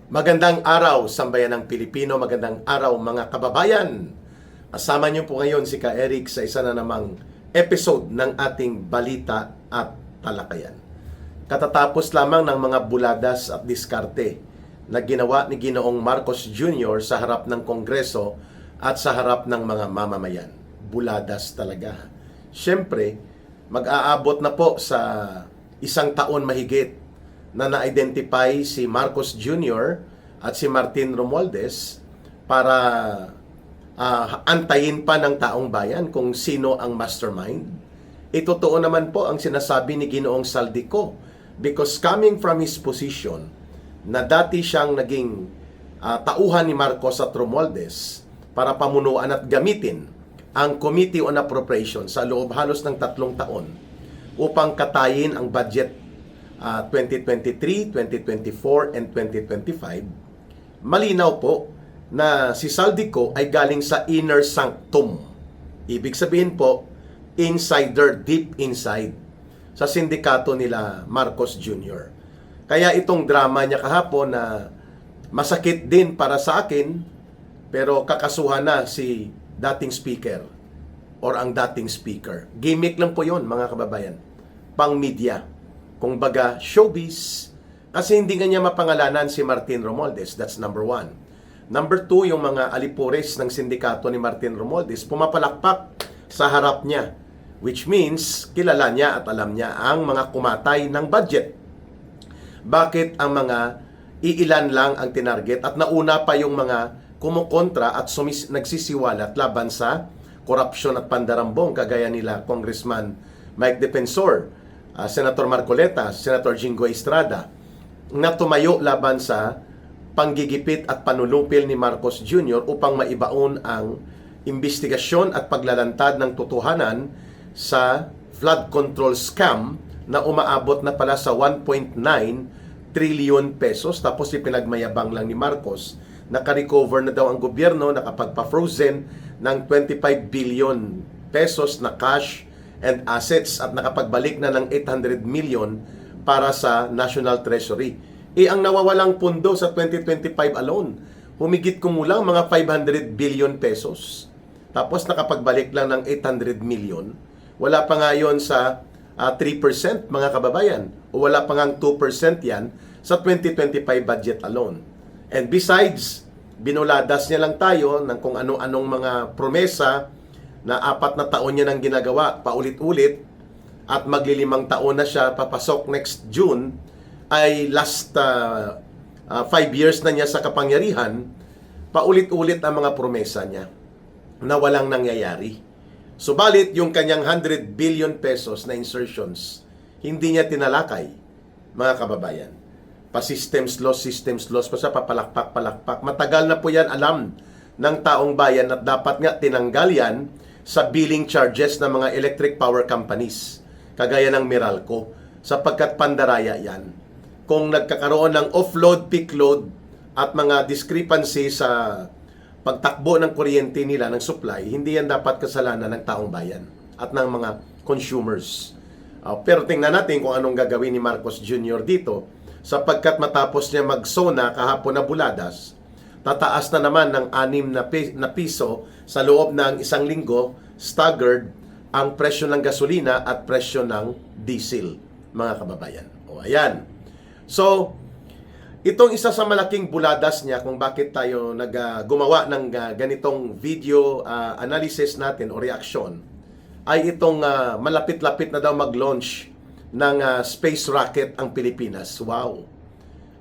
Magandang araw, sambayan ng Pilipino. Magandang araw, mga kababayan. Kasama niyo po ngayon si Ka Eric sa isa na namang episode ng ating balita at talakayan. Katatapos lamang ng mga buladas at diskarte na ginawa ni Ginoong Marcos Jr. sa harap ng Kongreso at sa harap ng mga mamamayan. Buladas talaga. Siyempre, mag-aabot na po sa isang taon mahigit na na-identify si Marcos Jr. at si Martin Romualdez para antayin pa ng taong bayan kung sino ang mastermind. Totoo naman po ang sinasabi ni Ginoong Saldico because coming from his position na dati siyang naging tauhan ni Marcos at Romualdez para pamunuan at gamitin ang Committee on Appropriations sa loob halos ng 3 taon upang katayin ang budget 2023, 2024, and 2025, malinaw po na si Saldico ay galing sa inner sanctum. Ibig sabihin po, insider, deep inside, sa sindikato nila Marcos Jr. Kaya itong drama niya kahapon na masakit din para sa akin, pero kakasuhan na si dating speaker or ang dating speaker. Gimmick lang po yon, mga kababayan. Pang media. Kung baga, showbiz. Kasi hindi nga niya mapangalanan si Martin Romualdez. That's number 1. Number 2, yung mga alipores ng sindikato ni Martin Romualdez pumapalakpak sa harap niya. Which means, kilala niya at alam niya ang mga kumatay ng budget. Bakit ang mga iilan lang ang tinarget at nauna pa yung mga kumukontra at nagsisiwalat laban sa korupsyon at pandarambong kagaya nila Congressman Mike Defensor, Senator Marcoleta, Senator Jinggoy Estrada, na tumayo laban sa panggigipit at panulupil ni Marcos Jr. upang maibaon ang investigasyon at paglalantad ng totohanan sa flood control scam na umaabot na pala sa 1.9 trillion pesos. Tapos ipinagmayabang lang ni Marcos, naka-recover na daw ang gobyerno, nakapagpa-frozen ng 25 billion pesos na cash and assets at nakapagbalik na ng 800 million para sa National Treasury. Ang nawawalang pundo sa 2025 alone, humigit kumulang mga 500 billion pesos. Tapos nakapagbalik lang ng 800 million. Wala pa nga yun sa 3% mga kababayan. O wala pa nga 2% yan sa 2025 budget alone. And besides, binuladas niya lang tayo ng kung ano-anong mga promesa na 4 na taon niya nang ginagawa, paulit-ulit, at maglilimang taon na siya, papasok next June, ay last 5 years na niya sa kapangyarihan, paulit-ulit ang mga promesa niya na walang nangyayari. Subalit, yung kanyang 100 billion pesos na insertions, hindi niya tinalakay, mga kababayan. Pa-systems loss, pa siya papalakpak. Matagal na po yan alam ng taong bayan at dapat nga tinanggal yan sa billing charges ng mga electric power companies, kagaya ng Meralco, sapagkat pandaraya yan. Kung nagkakaroon ng offload, peak load, at mga discrepancy sa pagtakbo ng kuryente nila, ng supply, hindi yan dapat kasalanan ng taong bayan at ng mga consumers. Pero tingnan natin kung anong gagawin ni Marcos Jr. dito, sapagkat matapos niya mag-SONA kahapon na buladas, tataas na naman ng 6 na piso sa loob ng 1 linggo, staggered ang presyo ng gasolina at presyo ng diesel, mga kababayan. O ayan. So, itong isa sa malaking buladas niya kung bakit tayo gumawa ng ganitong video analysis natin o reaksyon, ay itong malapit-lapit na daw mag-launch ng space rocket ang Pilipinas. Wow!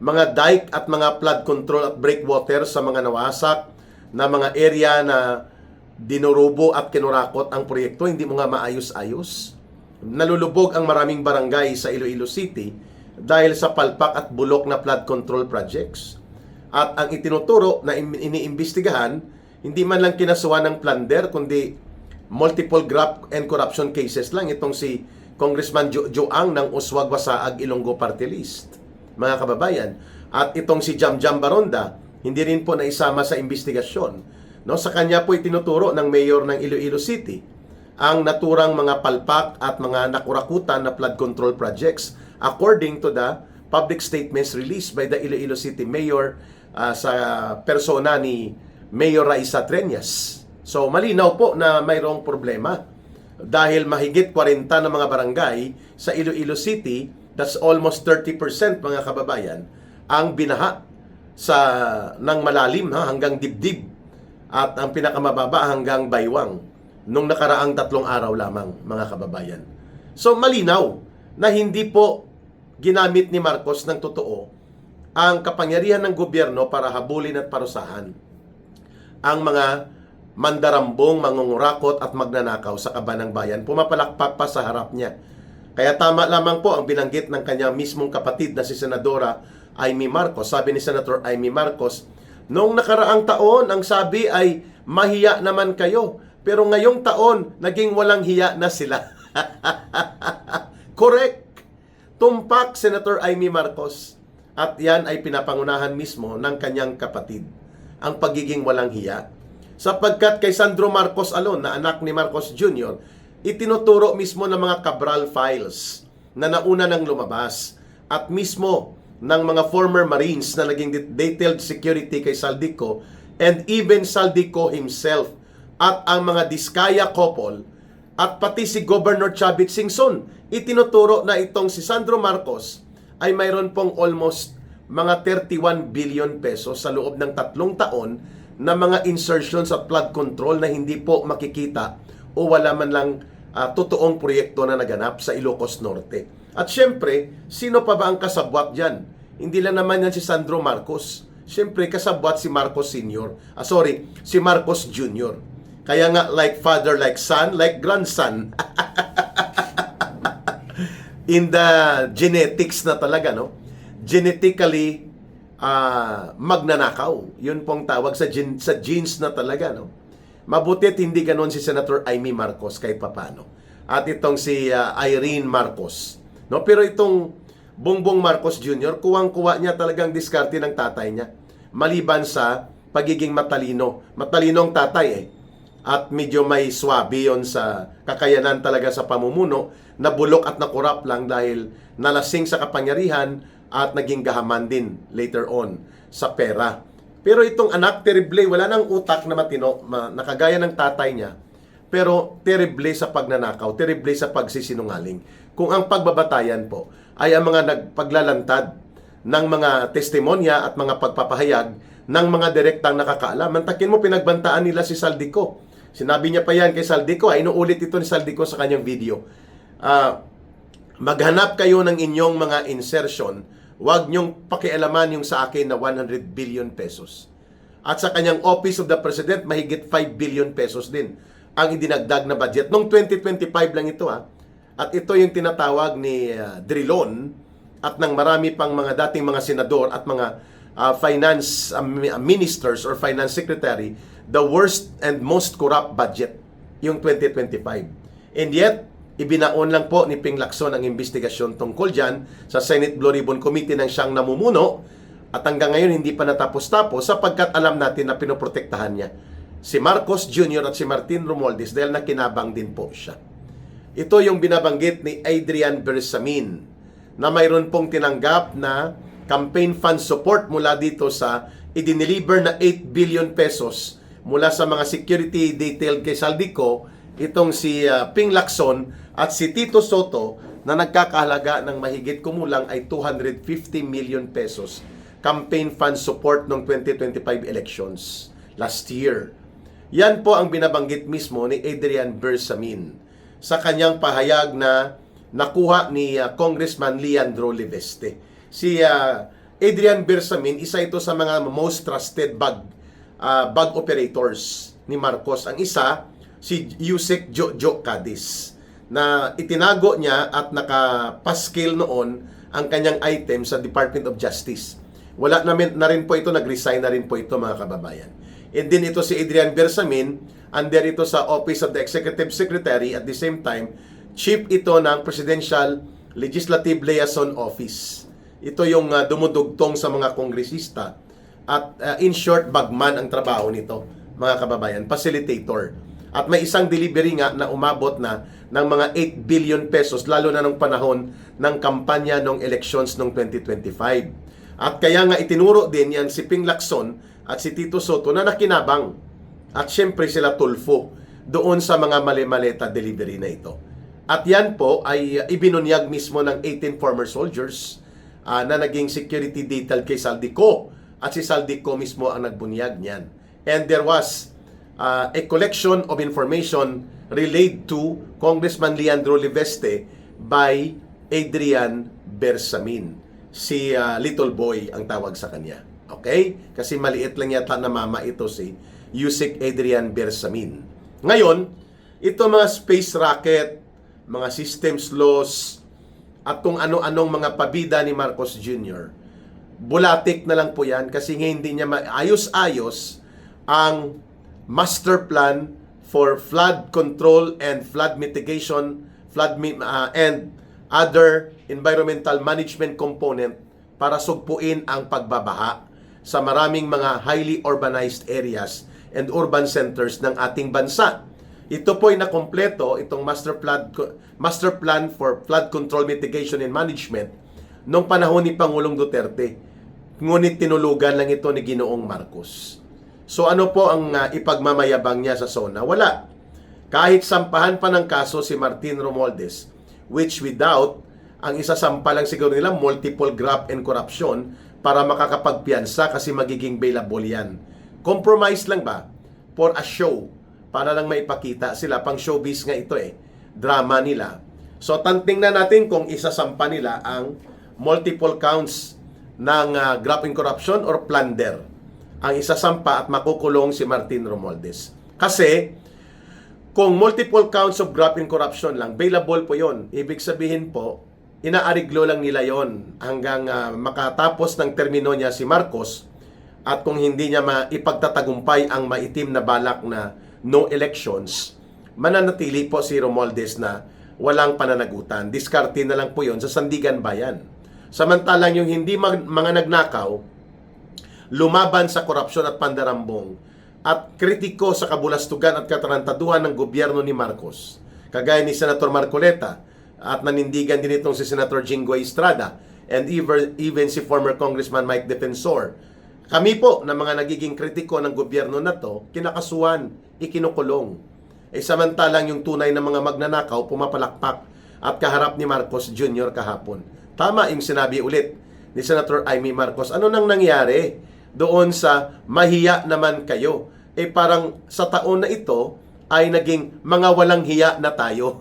Mga dike at mga flood control at breakwater sa mga nawasak na mga area na dinurubo at kinurakot ang proyekto, hindi mo nga maayos-ayos. Nalulubog ang maraming barangay sa Iloilo City dahil sa palpak at bulok na flood control projects. At ang itinuturo na iniimbestigahan, hindi man lang kinasuhan ng plunder, kundi multiple graft and corruption cases lang. Itong si Congressman Joang ng Uswag Wasaag Ilonggo Party List, mga kababayan. At itong si Jamjam Baronda, hindi rin po naisama sa investigasyon. No, sa kanya po itinuturo ng mayor ng Iloilo City ang naturang mga palpak at mga nakurakutan na flood control projects according to the public statements released by the Iloilo City Mayor sa persona ni Mayor Raisa Treñas. So malinaw po na mayroong problema dahil mahigit 40 na mga barangay sa Iloilo City, that's almost 30% mga kababayan, ang binaha ng malalim hanggang dibdib at ang pinakamababa hanggang baywang nung nakaraang 3 araw lamang mga kababayan. So malinaw na hindi po ginamit ni Marcos ng totoo ang kapangyarihan ng gobyerno para habulin at parusahan ang mga mandarambong, mangungurakot at magnanakaw sa kaban ng bayan. Pumapalakpak pa sa harap niya. Kaya tama lamang po ang binanggit ng kanyang mismong kapatid na si Senadora Amy Marcos. Sabi ni Senator Amy Marcos, noong nakaraang taon, ang sabi ay mahiya naman kayo. Pero ngayong taon, naging walang hiya na sila. Correct. Tumpak Senator Amy Marcos. At yan ay pinapangunahan mismo ng kanyang kapatid. Ang pagiging walang hiya. Sapagkat kay Sandro Marcos alone, na anak ni Marcos Jr., itinuturo mismo ng mga Cabral files na nauna nang lumabas at mismo ng mga former Marines na naging detailed security kay Saldico and even Saldico himself at ang mga Diskaya couple at pati si Governor Chavit Singson. Itinuturo na itong si Sandro Marcos ay mayroon pong almost mga 31 billion pesos sa loob ng 3 taon na mga insertions at flood control na hindi po makikita o wala man lang totoong proyekto na naganap sa Ilocos Norte. At syempre, sino pa ba ang kasabwat dyan? Hindi lang naman yan si Sandro Marcos. Syempre, kasabwat si Marcos Sr. Si Marcos Jr. Kaya nga, like father, like son, like grandson. In the genetics na talaga, no? Genetically, magnanakaw. Yun pong tawag sa genes na talaga, no? Mabutit hindi ganon si Senator Amy Marcos kahit papano. At itong si Irene Marcos, no? Pero itong Bongbong Marcos Jr., kuwang-kuwa niya talagang diskarte ng tatay niya. Maliban sa pagiging matalino. Matalino ang tatay At medyo may swabe yon sa kakayanan talaga sa pamumuno, na bulok at nakurap lang dahil nalasing sa kapangyarihan at naging gahaman din later on sa pera. Pero itong anak, terrible, wala nang utak na matino, nakagaya ng tatay niya, pero terrible sa pagnanakaw, terrible sa pagsisinungaling. Kung ang pagbabatayan po ay ang mga nagpaglalantad ng mga testimonya at mga pagpapahayag ng mga direktang nakakaalam. Mantakin mo, pinagbantaan nila si Saldico. Sinabi niya pa yan kay Saldico, inuulit ito ni Saldico sa kanyang video. Maghanap kayo ng inyong mga insertion, huwag niyong pakialaman yung sa akin na 100 billion pesos. At sa kanyang Office of the President, mahigit 5 billion pesos din ang idinagdag na budget. Noong 2025 lang ito At ito yung tinatawag ni Drilon at ng marami pang mga dating mga senador at mga finance ministers or finance secretary, the worst and most corrupt budget yung 2025. And yet, ibinaon lang po ni Ping Lacson ang investigasyon tungkol dyan sa Senate Blue Ribbon Committee ng siyang namumuno at hanggang ngayon hindi pa natapos-tapos sapagkat alam natin na pinoprotektahan niya si Marcos Jr. at si Martin Romualdez dahil nakinabang din po siya. Ito yung binabanggit ni Adrian Bersamin na mayroon pong tinanggap na campaign fund support mula dito sa idineliver na 8 billion pesos mula sa mga security detail kay Saldico, itong si Ping Lacson at si Tito Soto na nagkakahalaga ng mahigit kumulang ay 250 million pesos campaign fund support ng 2025 elections last year. Yan po ang binabanggit mismo ni Adrian Bersamin sa kanyang pahayag na nakuha ni Congressman Leandro Leveste. Si Adrian Bersamin, isa ito sa mga most trusted bag operators ni Marcos. Ang isa, si Yusek Jojo Cadiz, na itinago niya at nakapaskil noon ang kanyang item sa Department of Justice. Wala na rin po ito, nag-resign na rin po ito mga kababayan. And din ito si Adrian Bersamin, under ito sa Office of the Executive Secretary, at the same time, chief ito ng Presidential Legislative Liaison Office. Ito yung dumudugtong sa mga kongresista at in short, bagman ang trabaho nito mga kababayan, facilitator. At may isang delivery nga na umabot na ng mga 8 billion pesos, lalo na nung panahon ng kampanya ng elections noong 2025. At kaya nga itinuro din yan si Ping Lacson at si Tito Soto na nakinabang. At syempre sila tulfo doon sa mga mali-maleta delivery na ito. At yan po ay ibinunyag mismo ng 18 former soldiers na naging security detail kay Saldico. At si Saldico mismo ang nagbunyag niyan. And there was a collection of information relayed to Congressman Leandro Liveste by Adrian Bersamin. Si Little Boy ang tawag sa kanya. Okay? Kasi maliit lang yata na mama ito si Yusek Adrian Bersamin. Ngayon, ito mga space rocket, mga systems laws, at kung ano-anong mga pabida ni Marcos Jr., bulatik na lang po yan kasi hindi niya maayos-ayos ang master plan for flood control and flood mitigation, and other environmental management component para sugpuin ang pagbabaha sa maraming mga highly urbanized areas and urban centers ng ating bansa. Ito po ay nakompleto, itong master plan for flood control, mitigation, and management noong panahon ni Pangulong Duterte. Ngunit tinulugan lang ito ni Ginoong Marcos. So ano po ang ipagmamayabang niya sa SONA? Wala. Kahit sampahan pa ng kaso si Martin Romualdez, which without, ang isasampa lang siguro nila multiple graft and corruption para makakapagpiyansa kasi magiging bailable yan. Compromise lang ba? For a show. Para lang maipakita sila. Pang showbiz nga ito drama nila. So tingnan natin kung isasampa nila ang multiple counts ng graft and corruption or plunder. Ang isasampa at makukulong si Martin Romualdez. Kasi kung multiple counts of graft and corruption lang, bailable po yon. Ibig sabihin po, inaariglo lang nila yon hanggang makatapos ng termino niya si Marcos. At kung hindi niya maipagtatagumpay ang maitim na balak na no elections, mananatili po si Romualdez na walang pananagutan. Diskarte na lang po yon sa Sandigan Bayan. Samantalang yung hindi mga nagnakaw, lumaban sa korupsyon at pandarambong, at kritiko sa kabulastugan at katarantaduhan ng gobyerno ni Marcos, kagaya ni Senator Marcoleta, at nanindigan din itong si Senator Jinggoy Estrada, and even si former Congressman Mike Defensor. Kami po na mga nagiging kritiko ng gobyerno na to, kinakasuhan, ikinukulong. Samantalang yung tunay na mga magnanakaw, pumapalakpak at kaharap ni Marcos Jr. kahapon. Tama yung sinabi ulit ni Senator Amy Marcos. Ano nang nangyari doon sa mahiya naman kayo? Parang sa taon na ito ay naging mga walang hiya na tayo.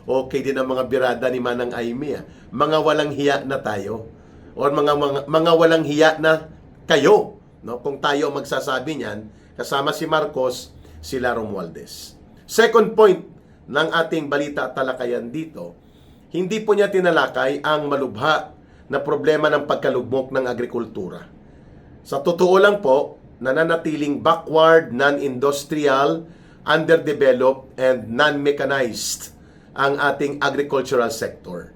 Okay din ang mga birada ni Manang Amy. Mga walang hiya na tayo. Or mga walang hiya na kayo. No? Kung tayo magsasabi niyan, kasama si Marcos, sila Romualdez. Second point ng ating balita at talakayan dito, hindi po niya tinalakay ang malubha na problema ng pagkalugmok ng agrikultura. Sa totoo lang po, nananatiling backward, non-industrial, underdeveloped, and non-mechanized ang ating agricultural sector.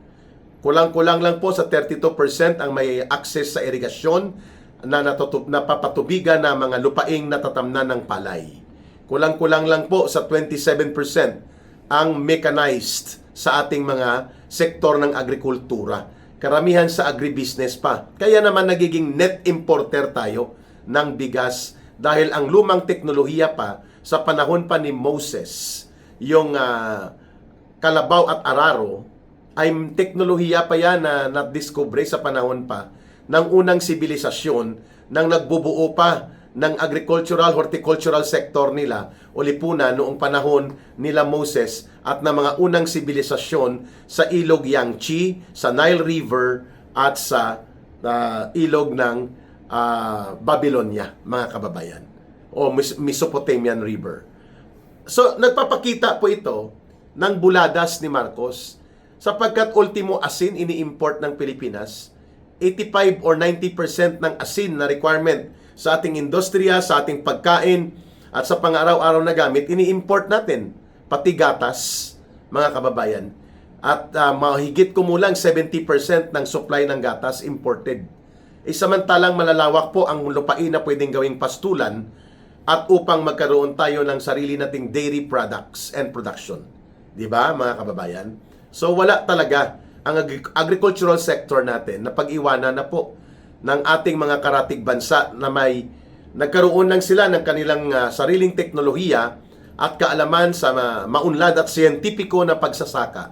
Kulang-kulang lang po sa 32% ang may access sa irigasyon na napapatubigan na mga lupaing natatamnan ng palay. Kulang-kulang lang po sa 27% ang mechanized sa ating mga sektor ng agrikultura. Karamihan sa agribusiness pa. Kaya naman nagiging net importer tayo ng bigas dahil ang lumang teknolohiya pa sa panahon pa ni Moses, yung kalabaw at araro, ay teknolohiya pa yan na na-discover sa panahon pa ng unang sibilisasyon nang nagbubuo pa ng agricultural, horticultural sector nila o lipunan noong panahon nila Moses at ng mga unang sibilisasyon sa ilog Yangtze, sa Nile River at sa ilog ng Babylonia, mga kababayan, o Mesopotamian River. So, nagpapakita po ito ng buladas ni Marcos sapagkat ultimo asin ini-import ng Pilipinas. 85 or 90% ng asin na requirement sa ating industriya, sa ating pagkain, at sa pang-araw-araw na gamit, ini-import natin. Pati gatas, mga kababayan. At mahigit kumulang 70% ng supply ng gatas imported. Samantalang malalawak po ang lupain na pwedeng gawing pastulan at upang magkaroon tayo ng sarili nating dairy products and production. Di ba, mga kababayan? So wala talaga ang agricultural sector natin na pag-iwanan na po ng ating mga karatig bansa na may nagkaroon lang sila ng kanilang sariling teknolohiya at kaalaman sa maunlad at siyentipiko na pagsasaka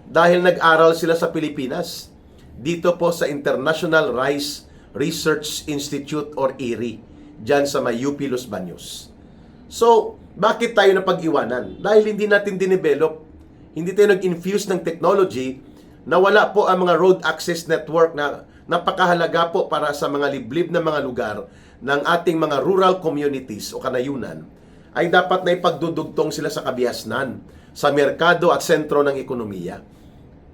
dahil nag-aral sila sa Pilipinas dito po sa International Rice Research Institute or IRI dyan sa may UP Los Baños. So, bakit tayo napag-iwanan? Dahil hindi natin dinevelop, hindi tayo nag-infuse ng technology na wala po ang mga road access network na napakahalaga po para sa mga liblib na mga lugar ng ating mga rural communities o kanayunan ay dapat na ipagdudugtong sila sa kabiasnan, sa merkado at sentro ng ekonomiya.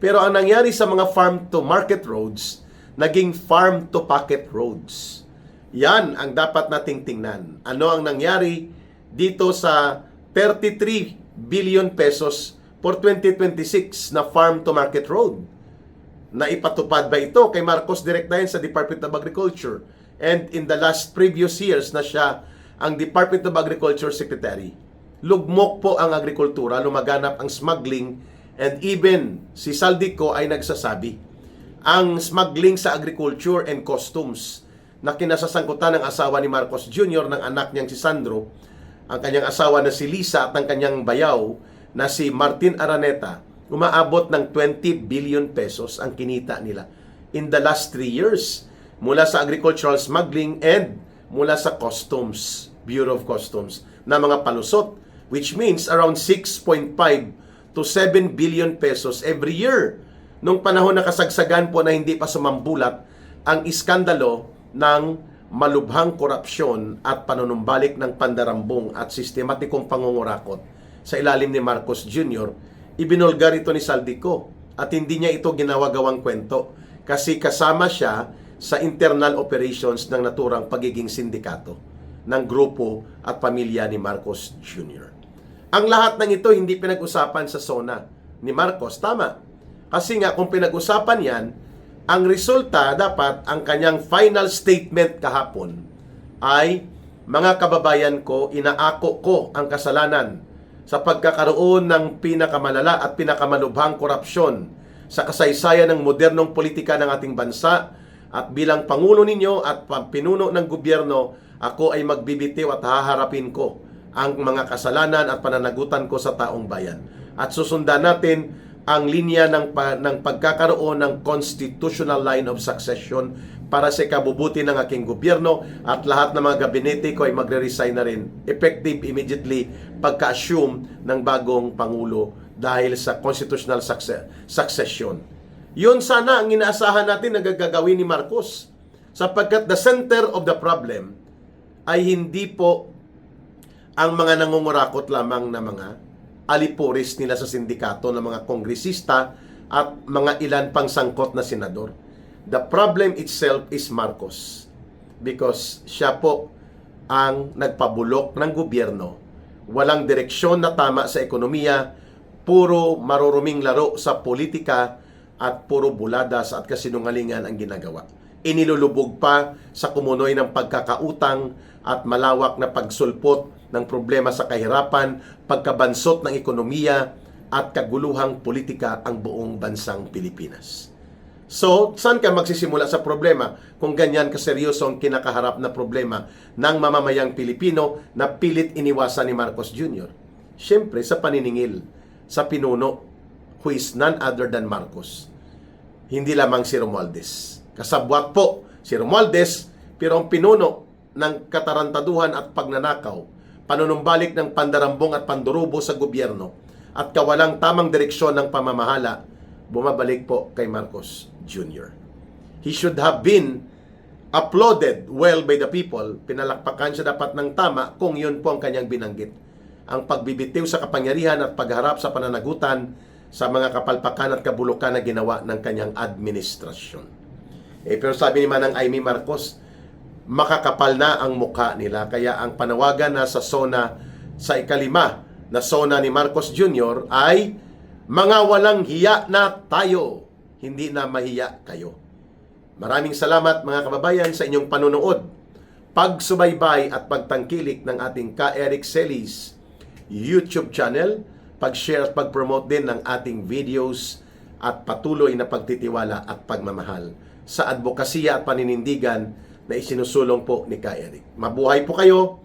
Pero ang nangyari sa mga farm-to-market roads, naging farm-to-pocket roads. Yan ang dapat nating tingnan. Ano ang nangyari dito sa 33 billion pesos for 2026 na farm-to-market road? Naipatupad ba ito kay Marcos direct na yan sa Department of Agriculture? And in the last previous years na siya ang Department of Agriculture Secretary. Lugmok po ang agrikultura, lumaganap ang smuggling, and even si Saldico ay nagsasabi, ang smuggling sa agriculture and customs na kinasasangkutan ng asawa ni Marcos Jr. ng anak niyang si Sandro, ang kanyang asawa na si Lisa at ang kanyang bayaw na si Martin Araneta, umaabot ng 20 billion pesos ang kinita nila in the last 3 years mula sa agricultural smuggling and mula sa customs, Bureau of Customs, na mga palusot, which means around 6.5 to 7 billion pesos every year. Nung panahon na kasagsagan po na hindi pa sumambulat ang iskandalo ng malubhang korupsyon at panunumbalik ng pandarambong at sistematikong pangungurakot sa ilalim ni Marcos Jr., ibinulgar ito ni Saldico at hindi niya ito ginawa-gawang kwento kasi kasama siya sa internal operations ng naturang pagiging sindikato ng grupo at pamilya ni Marcos Jr. Ang lahat ng ito hindi pinag-usapan sa SONA ni Marcos. Tama. Kasi nga kung pinag-usapan yan, ang resulta dapat ang kanyang final statement kahapon ay, mga kababayan ko, inaako ko ang kasalanan sa pagkakaroon ng pinakamalala at pinakamalubhang korupsyon sa kasaysayan ng modernong politika ng ating bansa at bilang Pangulo ninyo at pinuno ng gobyerno, ako ay magbibitiw at haharapin ko ang mga kasalanan at pananagutan ko sa taong bayan. At susundan natin ang linya ng pagkakaroon ng constitutional line of succession para sa kabubuti ng aking gobyerno at lahat ng mga gabinete ko ay magre-resign na rin effective immediately pagka-assume ng bagong Pangulo dahil sa constitutional succession. Yun sana ang inaasahan natin na gagawin ni Marcos sapagkat the center of the problem ay hindi po ang mga nangungurakot lamang na mga alipuris nila sa sindikato ng mga kongresista at mga ilan pang sangkot na senador. The problem itself is Marcos because siya po ang nagpabulok ng gobyerno. Walang direksyon na tama sa ekonomiya, puro maruruming laro sa politika at puro buladas at kasinungalingan ang ginagawa. Inilulubog pa sa kumunoy ng pagkakautang at malawak na pagsulpot ng problema sa kahirapan, pagkabansot ng ekonomiya at kaguluhang politika ang buong bansang Pilipinas. So, saan ka magsisimula sa problema kung ganyan kaseryoso ang kinakaharap na problema ng mamamayang Pilipino na pilit iniwasan ni Marcos Jr.? Siyempre, sa paniningil, sa pinuno, who is none other than Marcos. Hindi lamang si Romualdez. Kasabwat po si Romualdez, pero ang pinuno ng katarantaduhan at pagnanakaw, panunumbalik ng pandarambong at pandurubo sa gobyerno, at kawalang tamang direksyon ng pamamahala, bumabalik po kay Marcos Jr. He should have been applauded well by the people. Pinalakpakan siya dapat ng tama kung yun po ang kanyang binanggit. Ang pagbibitiw sa kapangyarihan at pagharap sa pananagutan sa mga kapalpakan at kabulukan na ginawa ng kanyang administrasyon. Pero sabi ni Manang Amy Marcos, makakapal na ang mukha nila. Kaya ang panawagan na sa SONA, sa ikalima na SONA ni Marcos Jr. ay, mga walang hiya na tayo, hindi na mahiya kayo. Maraming salamat mga kababayan sa inyong panunood, pagsubaybay at pagtangkilik ng ating Ka Eric Celis YouTube channel, pag-share at pag-promote din ng ating videos at patuloy na pagtitiwala at pagmamahal sa advokasya at paninindigan na isinusulong po ni Ka Eric. Mabuhay po kayo,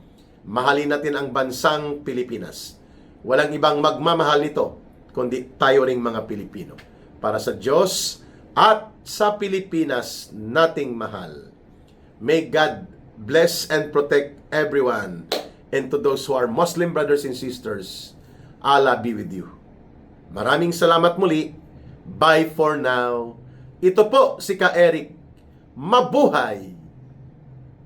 mahalin natin ang bansang Pilipinas. Walang ibang magmamahal nito, kundi tayo ring mga Pilipino. Para sa Diyos at sa Pilipinas nating mahal. May God bless and protect everyone. And to those who are Muslim brothers and sisters, Allah be with you. Maraming salamat muli. Bye for now. Ito po si Ka Eric. Mabuhay!